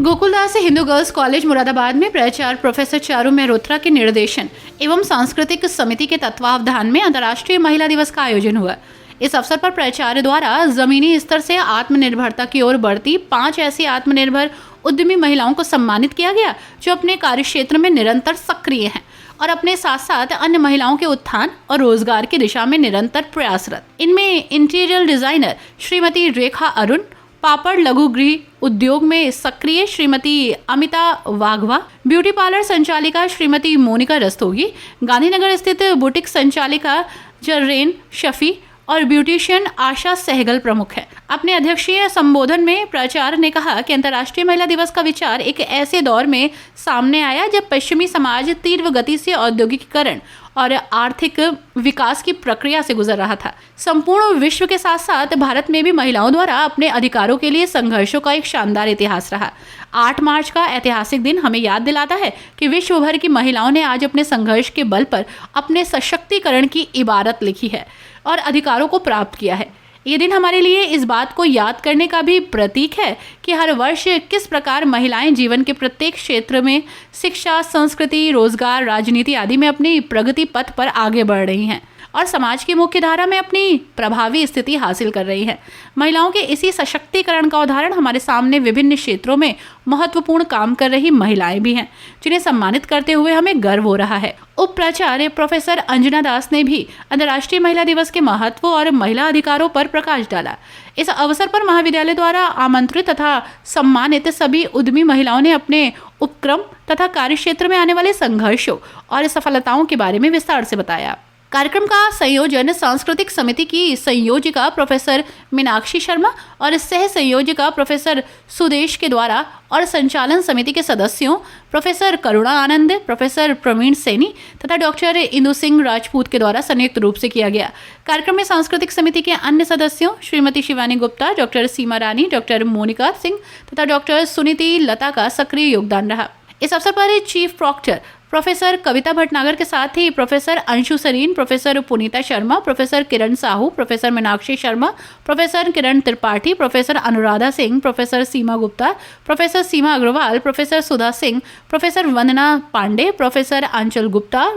Gokuldas Hindu girls college Moradabad में प्राचार्य professor Charu Mehrotra के निर्देशन एवं सांस्कृतिक समिति के तत्वावधान में अंतर्राष्ट्रीय महिला दिवस का आयोजन हुआ। इस अवसर पर प्राचार्य द्वारा जमीनी स्तर से आत्मनिर्भरता की ओर बढ़ती 5 ऐसी आत्मनिर्भर उद्यमी महिलाओं को सम्मानित किया गया जो अपने कार्यक्षेत्र में निरंतर सक्रिय हैं और अपने साथ साथ अन्य महिलाओं के उत्थान और रोजगार की दिशा में निरंतर प्रयासरत। इनमें इंटीरियर डिजाइनर श्रीमती रेखा अरुण, पापड़ लघु गृह उद्योग में सक्रिय श्रीमती अमिता वाघवा, ब्यूटी पार्लर संचालिका श्रीमती मोनिका रस्तोगी, गांधीनगर स्थित बुटीक संचालिका जर्रेन शफी और ब्यूटिशियन आशा सहगल प्रमुख है। अपने अध्यक्षीय संबोधन में प्राचार्य ने कहा कि अंतर्राष्ट्रीय महिला दिवस का विचार एक ऐसे दौर में सामने आया जब पश्चिमी समाज तीव्र गति से औद्योगिकीकरण और आर्थिक विकास की प्रक्रिया से गुजर रहा था। संपूर्ण विश्व के साथ साथ भारत में भी महिलाओं द्वारा अपने अधिकारों के लिए संघर्षों का एक शानदार इतिहास रहा। 8 मार्च का ऐतिहासिक दिन हमें याद दिलाता है कि विश्व भर की महिलाओं ने आज अपने संघर्ष के बल पर अपने सशक्तिकरण की इबारत लिखी है और अधिकारों को प्राप्त किया है। ये दिन हमारे लिए इस बात को याद करने का भी प्रतीक है कि हर वर्ष किस प्रकार महिलाएं जीवन के प्रत्येक क्षेत्र में शिक्षा, संस्कृति, रोजगार, राजनीति आदि में अपनी प्रगति पथ पर आगे बढ़ रही हैं और समाज की मुख्य धारा में अपनी प्रभावी स्थिति हासिल कर रही हैं। महिलाओं के इसी सशक्तिकरण का उदाहरण हमारे सामने विभिन्न क्षेत्रों में महत्वपूर्ण काम कर रही महिलाएं भी हैं, जिन्हें सम्मानित करते हुए हमें गर्व हो रहा है। उप प्राचार्य प्रोफेसर अंजना दास ने भी अंतर्राष्ट्रीय महिला दिवस के महत्व और महिला अधिकारों पर प्रकाश डाला। इस अवसर पर महाविद्यालय द्वारा आमंत्रित तथा सम्मानित सभी उद्यमी महिलाओं ने अपने उपक्रम तथा कार्यक्षेत्र में आने वाले संघर्षों और सफलताओं के बारे में विस्तार से बताया। कार्यक्रम का संयोजन सांस्कृतिक समिति की संयोजिका प्रोफेसर मीनाक्षी शर्मा और सह संयोजिका प्रोफेसर सुदेश के द्वारा और संचालन समिति के सदस्यों प्रोफेसर करुणा आनंद, प्रोफेसर प्रवीण सैनी तथा डॉक्टर इंदु सिंह राजपूत के द्वारा संयुक्त रूप से किया गया। कार्यक्रम में सांस्कृतिक समिति के अन्य सदस्यों श्रीमती शिवानी गुप्ता, डॉक्टर सीमा रानी, डॉक्टर मोनिका सिंह तथा डॉक्टर सुनीति लता का सक्रिय योगदान रहा। इस अवसर पर chief proctor professor Kavita Bhatnagar के साथ ही professor Anshu Sareen, professor Punita Sharma, professor Kiran Sahu, professor Meenakshi Sharma, professor Kiran Tripathi, professor Anuradha Singh, professor Seema Gupta, professor Seema Agarwal, professor Sudha Singh, professor Vandana Pandey, professor Anchal Gupta,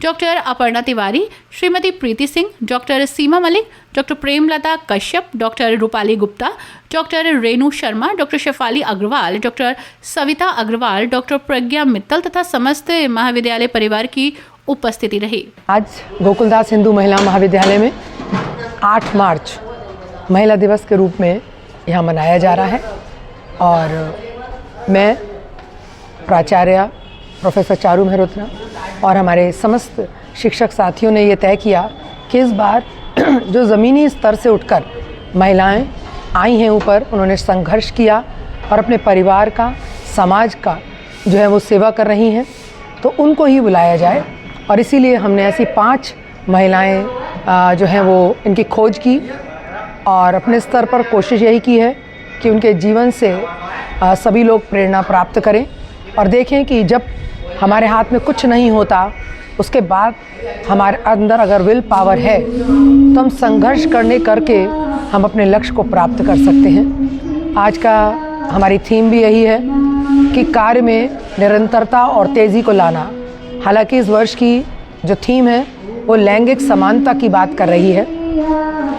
doctor Aparna Tiwari, Shrimati Preeti Singh, doctor Seema Malik, doctor Premlata Kashyap, doctor Rupali Gupta, doctor Renu Sharma, doctor Shefali Agarwal, doctor Savita Agarwal, doctor प्रज्ञा मित्तल तथा समस्त महाविद्यालय परिवार की उपस्थिति रही। आज गोकुलदास हिंदू महिला महाविद्यालय में 8 मार्च महिला दिवस के रूप में यहाँ मनाया जा रहा है और मैं प्राचार्य प्रोफेसर चारू मेहरोत्रा और हमारे समस्त शिक्षक साथियों ने ये तय किया कि इस बार जो ज़मीनी स्तर से उठकर महिलाएं आई हैं ऊपर, उन्होंने संघर्ष किया और अपने परिवार का, समाज का जो है वो सेवा कर रही हैं, तो उनको ही बुलाया जाए। और इसीलिए हमने ऐसी 5 महिलाएं जो हैं वो इनकी खोज की और अपने स्तर पर कोशिश यही की है कि उनके जीवन से सभी लोग प्रेरणा प्राप्त करें और देखें कि जब हमारे हाथ में कुछ नहीं होता, उसके बाद हमारे अंदर अगर विल पावर है तो हम संघर्ष करके हम अपने लक्ष्य को प्राप्त कर सकते हैं। आज का हमारी थीम भी यही है कि कार्य में निरंतरता और तेज़ी को लाना। हालांकि इस वर्ष की जो थीम है वो लैंगिक समानता की बात कर रही है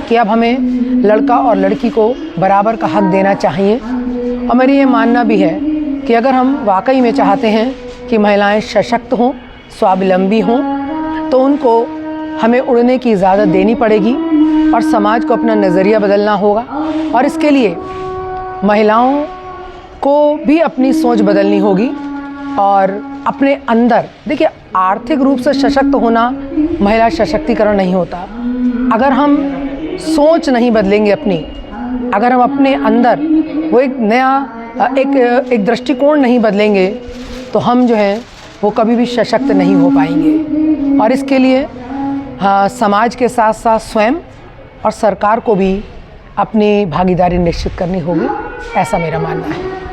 कि अब हमें लड़का और लड़की को बराबर का हक देना चाहिए। और मेरी ये मानना भी है कि अगर हम वाकई में चाहते हैं कि महिलाएं सशक्त हों, स्वावलंबी हों, तो उनको हमें उड़ने की इजाज़त देनी पड़ेगी और समाज को अपना नज़रिया बदलना होगा। और इसके लिए महिलाओं को भी अपनी सोच बदलनी होगी और अपने अंदर, देखिए, आर्थिक रूप से सशक्त होना महिला सशक्तिकरण नहीं होता। अगर हम सोच नहीं बदलेंगे अपनी, अगर हम अपने अंदर वो एक नया एक दृष्टिकोण नहीं बदलेंगे, तो हम जो है वो कभी भी सशक्त नहीं हो पाएंगे। और इसके लिए समाज के साथ साथ स्वयं और सरकार को भी अपनी भागीदारी निश्चित करनी होगी, ऐसा मेरा मानना है।